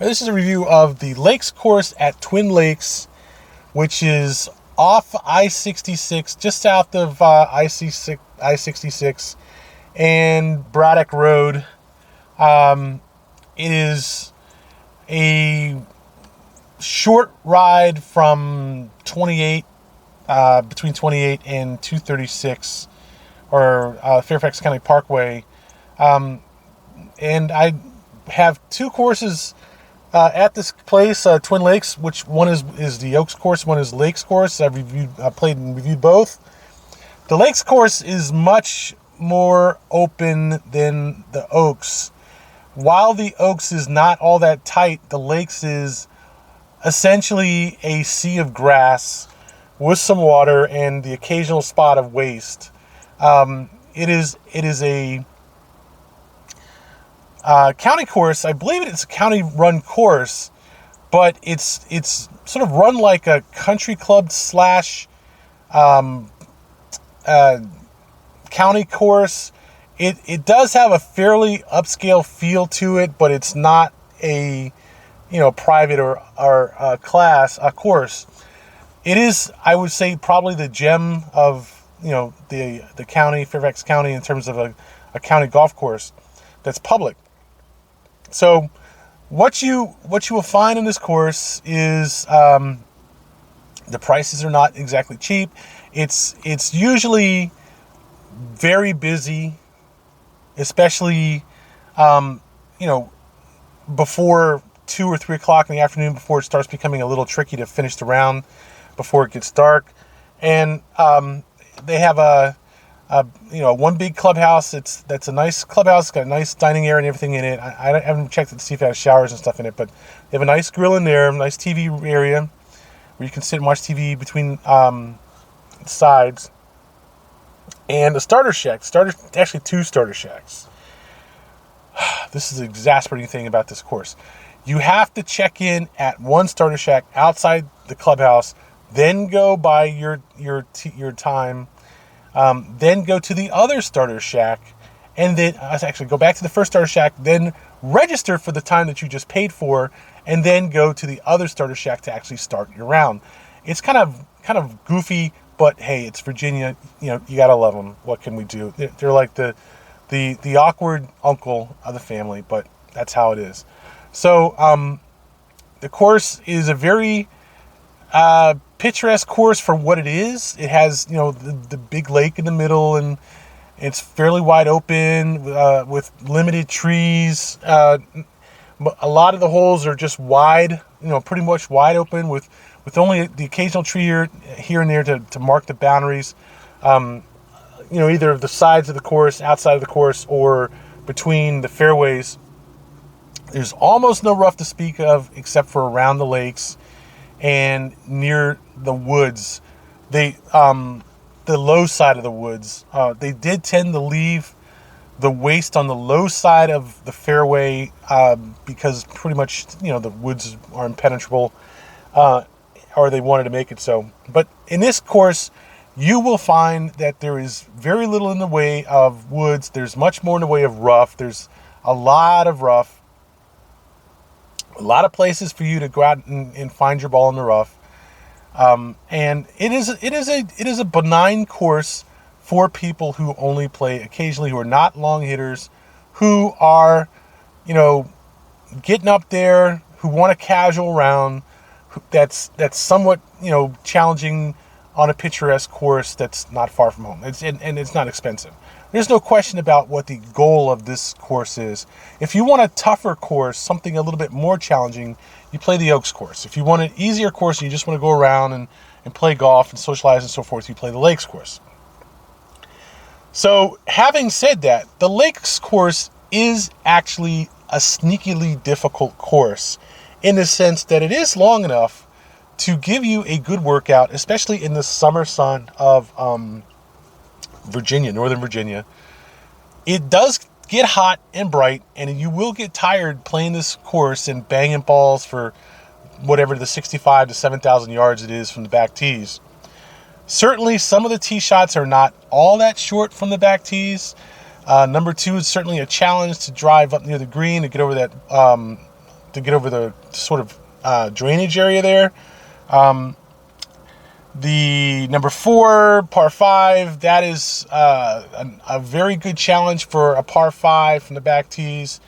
This is a review of the Lakes course at Twin Lakes, which is off I-66, just south of I-66 and Braddock Road. It is a short ride from 28, between 28 and 236, or Fairfax County Parkway. And I have two courses at this place, Twin Lakes, which one is the Oaks course, one is Lakes course. I've played and reviewed both. The Lakes course is much more open than the Oaks. While the Oaks is not all that tight, the Lakes is essentially a sea of grass with some water and the occasional spot of waste. It is a county course. I believe it's a county run course, but it's sort of run like a country club slash county course. It does have a fairly upscale feel to it, but it's not a private or a course. It is, I would say, probably the gem of the county, Fairfax County, in terms of a county golf course that's public. So what you will find in this course is the prices are not exactly cheap. It's usually very busy, especially before 2 or 3 o'clock in the afternoon, before it starts becoming a little tricky to finish the round before it gets dark. And they have one big clubhouse. That's a nice clubhouse. It's got a nice dining area and everything in it. I haven't checked it to see if it has showers and stuff in it, but they have a nice grill in there, a nice TV area where you can sit and watch TV between sides, and a starter shack. Actually 2 starter shacks. This is the exasperating thing about this course. You have to check in at one starter shack outside the clubhouse, then go by your time. Then go to the other starter shack, and then actually go back to the first starter shack, then register for the time that you just paid for, and then go to the other starter shack to actually start your round. It's kind of goofy, but hey, it's Virginia. You gotta love them. What can we do? They're like the awkward uncle of the family, but that's how it is. So the course is a very picturesque course for what it is. It has, the big lake in the middle, and it's fairly wide open with limited trees. A lot of the holes are just wide, pretty much wide open with only the occasional tree here and there to mark the boundaries. Either the sides of the course, outside of the course, or between the fairways. There's almost no rough to speak of except for around the lakes and near the woods. The low side of the woods, they did tend to leave the waste on the low side of the fairway because pretty much the woods are impenetrable, or they wanted to make it so. But in this course, you will find that there is very little in the way of woods. There's much more in the way of rough. There's a lot of rough. A lot of places for you to go out and find your ball in the rough, and it is a benign course for people who only play occasionally, who are not long hitters, who are getting up there, who want a casual round that's somewhat challenging on a picturesque course that's not far from home. And it's not expensive. There's no question about what the goal of this course is. If you want a tougher course, something a little bit more challenging, you play the Oaks course. If you want an easier course and you just want to go around and play golf and socialize and so forth, you play the Lakes course. So having said that, the Lakes course is actually a sneakily difficult course in the sense that it is long enough to give you a good workout, especially in the summer sun of Virginia, Northern Virginia. It does get hot and bright, and you will get tired playing this course and banging balls for whatever the 65 to 7,000 yards it is from the back tees. Certainly, some of the tee shots are not all that short from the back tees. Number 2 is certainly a challenge to drive up near the green to get over that to get over the sort of drainage area there. The number 4, par 5, that is a very good challenge for a par 5 from the back tees.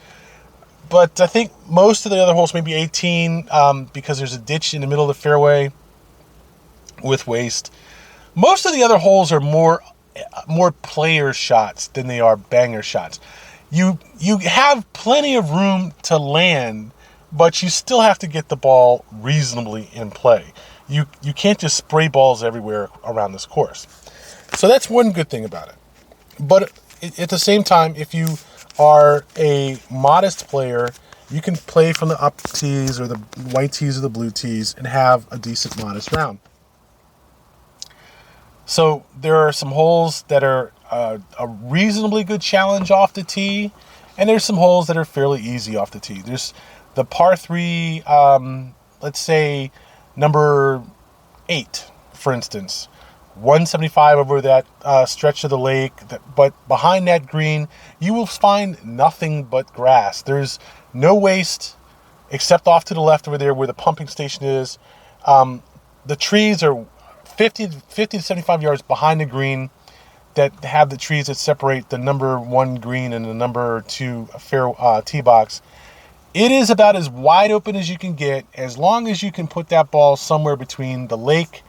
But I think most of the other holes, maybe 18, because there's a ditch in the middle of the fairway with waste. Most of the other holes are more player shots than they are banger shots. You have plenty of room to land, but you still have to get the ball reasonably in play. You can't just spray balls everywhere around this course. So that's one good thing about it. But at the same time, if you are a modest player, you can play from the up tees or the white tees or the blue tees and have a decent modest round. So there are some holes that are a reasonably good challenge off the tee, and there's some holes that are fairly easy off the tee. There's the par 3, let's say number 8, for instance, 175 over that stretch of the lake, but behind that green, you will find nothing but grass. There's no waste except off to the left over there where the pumping station is. The trees are 50 to 75 yards behind the green that have the trees that separate the number 1 green and the number 2 fair tee box. It is about as wide open as you can get, as long as you can put that ball somewhere between the lake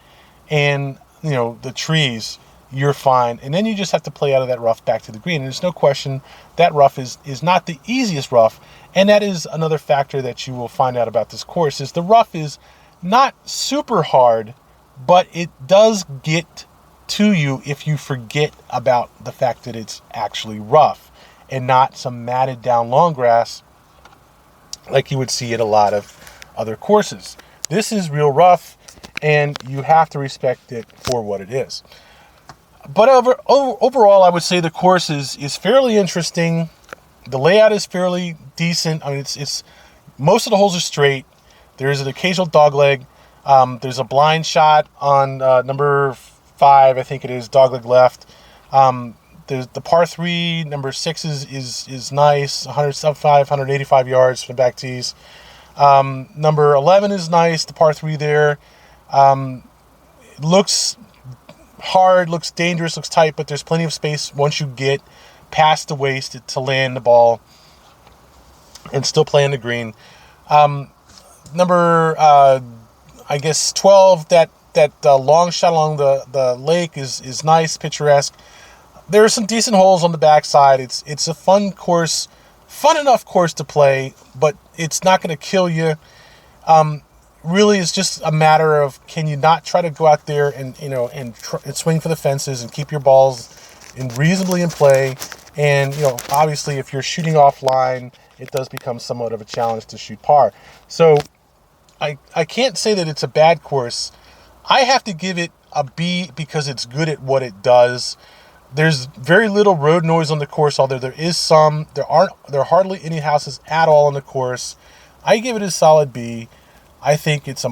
and the trees, you're fine. And then you just have to play out of that rough back to the green. And there's no question that rough is not the easiest rough. And that is another factor that you will find out about this course, is the rough is not super hard, but it does get to you if you forget about the fact that it's actually rough and not some matted down long grass like you would see at a lot of other courses. This is real rough, and you have to respect it for what it is. But overall, I would say the course is fairly interesting. The layout is fairly decent. I mean, it's most of the holes are straight. There is an occasional dogleg. There's a blind shot on number 5, I think it is, dogleg left. There's the par 3, number 6 is nice, 185 yards from the back tees. Number 11 is nice, the par 3 there. Looks hard, looks dangerous, looks tight, but there's plenty of space once you get past the waist to land the ball and still play on the green. Number, I guess 12, that long shot along the lake is nice, picturesque. There are some decent holes on the backside. It's a fun enough course to play, but it's not going to kill you. Really, it's just a matter of, can you not try to go out there and swing for the fences and keep your balls reasonably in play. And obviously, if you're shooting offline, it does become somewhat of a challenge to shoot par. So I can't say that it's a bad course. I have to give it a B because it's good at what it does. There's very little road noise on the course, although there is some. There are hardly any houses at all on the course. I give it a solid B. I think it's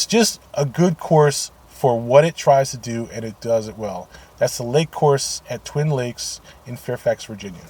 just a good course for what it tries to do, and it does it well. That's the lake course at Twin Lakes in Fairfax, Virginia.